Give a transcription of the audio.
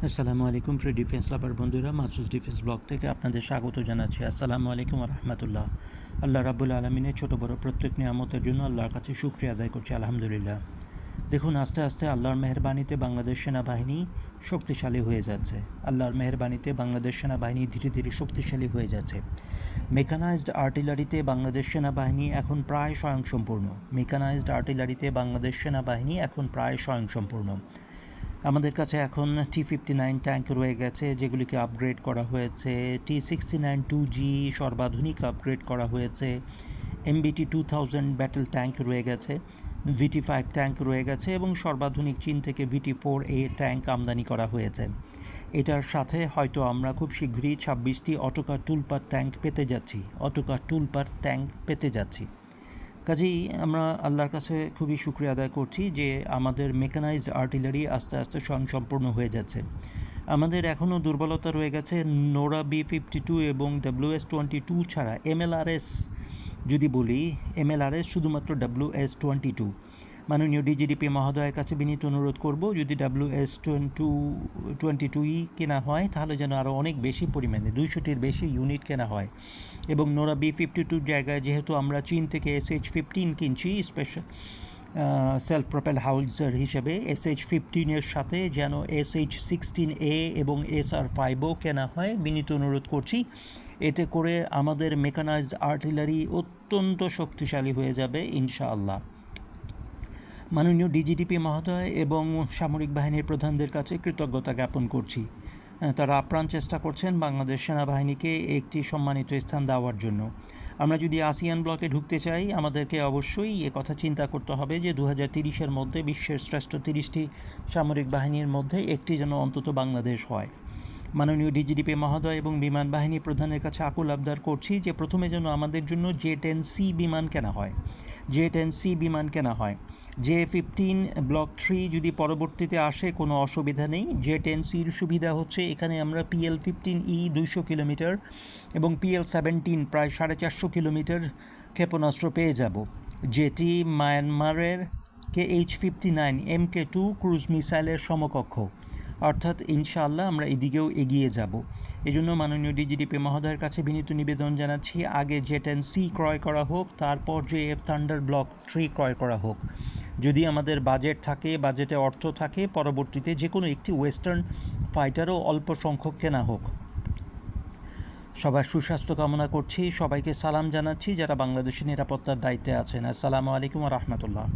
আসসালামু আলাইকুম প্রিয় ডিফেন্স লাভার বন্ধুরা, মাসুস ডিফেন্স ব্লগ থেকে আপনাদের স্বাগত জানাচ্ছি। আসসালামু আলাইকুম রহমতুল্লাহ। আল্লাহ রাব্বুল আলমিনের ছোটো বড় প্রত্যেক নিয়ামতের জন্য আল্লাহর কাছে শুকরিয়া আদায় করছি, আলহামদুলিল্লাহ। দেখুন, আস্তে আস্তে আল্লাহর মেহেরবানিতে বাংলাদেশ সেনাবাহিনী শক্তিশালী হয়ে যাচ্ছে। আল্লাহর মেহেরবানিতে বাংলাদেশ সেনাবাহিনী ধীরে ধীরে শক্তিশালী হয়ে যাচ্ছে। মেকানাইজড আর্টিলারিতে বাংলাদেশ সেনাবাহিনী এখন প্রায় স্বয়ংসম্পূর্ণ। আমাদের কাছে এখন T-59 ট্যাঙ্ক রয়ে গেছে, যেগুলিকে আপগ্রেড করা হয়েছে। T-69 2G সর্বাধুনিক আপগ্রেড করা হয়েছে। MBT-2000 ব্যাটেল ট্যাঙ্ক রয়ে গেছে। VT-5 ট্যাঙ্ক রয়ে গেছে এবং সর্বাধুনিক চীন থেকে VT-4A ট্যাঙ্ক আমদানি করা হয়েছে। এটার সাথে হয়তো আমরা খুব শীঘ্রই 26টি অটোকার টুলপার ট্যাঙ্ক পেতে যাচ্ছি। কাজেই আমরা আল্লাহর কাছে খুবই শুকরিয়া আদায় করছি যে আমাদের মেকানাইজড আর্টিলারি আস্তে আস্তে স্বয়ংসম্পূর্ণ হয়ে যাচ্ছে। আমাদের এখনও দুর্বলতা রয়ে গেছে নোরা B-52 এবং WS-22 ছাড়া। MLRS যদি বলি, MLRS শুধুমাত্র WS-22। মাননীয় ডিজিডিপি মহোদয়ের কাছে বিনীত অনুরোধ করব, যদি WS-22 কেনা হয় তাহলে যেন আরও অনেক বেশি পরিমাণে 200টির বেশি ইউনিট কেনা হয়। এবং নোরা B-52 জায়গায় যেহেতু আমরা চীন থেকে SH-15 কিনছি স্পেশাল সেলফ প্রপেল হাউজার হিসেবে, SH-15-এর সাথে যেন SH-16A এবং SR-5ও কেনা হয়, বিনীত অনুরোধ করছি। এতে করে আমাদের মেকানাইজড আর্টিলারি অত্যন্ত শক্তিশালী হয়ে যাবে ইনশাআল্লাহ। মাননীয় ডিজিডিপি মহোদয় এবং সামরিক বাহিনীর প্রধানদের কাছে কৃতজ্ঞতা জ্ঞাপন করছি। তারা আপ্রাণ চেষ্টা করছেন বাংলাদেশ সেনাবাহিনীকে একটি সম্মানিত স্থান দেওয়ার জন্য। আমরা যদি আসিয়ান ব্লকে ঢুকতে চাই, আমাদেরকে অবশ্যই কথা চিন্তা করতে হবে যে 2030-এর মধ্যে বিশ্বের শ্রেষ্ঠ 30টি সামরিক বাহিনীর মধ্যে একটি যেন অন্তত বাংলাদেশ হয়। মাননীয় ডিজিডিপি মহোদয় এবং বিমান বাহিনী প্রধানের কাছে আকুল আবদার করছি যে প্রথমে যেন আমাদের জন্য J-10C বিমান কেনা হয়। J-15 ব্লক 3 যদি পরবর্তীতে আসে কোনো অসুবিধা নেই। J-10Cর সুবিধা হচ্ছে এখানে আমরা PL-15E 200 কিলোমিটার এবং PL-17 প্রায় 450 কিলোমিটার ক্ষেপণাস্ত্র পেয়ে যাব, যেটি মায়ানমারের KH-59 MK2 ক্রুজ মিসাইলের সমকক্ষ। অর্থাৎ ইনশাআল্লাহ আমরা এদিকেও এগিয়ে যাব। এজন্য মাননীয় ডিজিডিপি মহোদয়ের কাছে বিনীত নিবেদন জানাচ্ছি, আগে J-10C ক্রয় করা হোক, তারপর JF থান্ডার ব্লক 3 ক্রয় করা হোক। যদি আমাদের বাজেটে অর্থ থাকে, পরবর্তীতে যে কোনো একটি ওয়েস্টার্ন ফাইটারও অল্প সংখ্যক কেনা হোক। সবার সুস্বাস্থ্য কামনা করছি, সবাইকে সালাম জানাচ্ছি যারা বাংলাদেশের নিরাপত্তার দায়িত্বে আছেন। আসসালামু আলাইকুম রহমতুল্লাহ।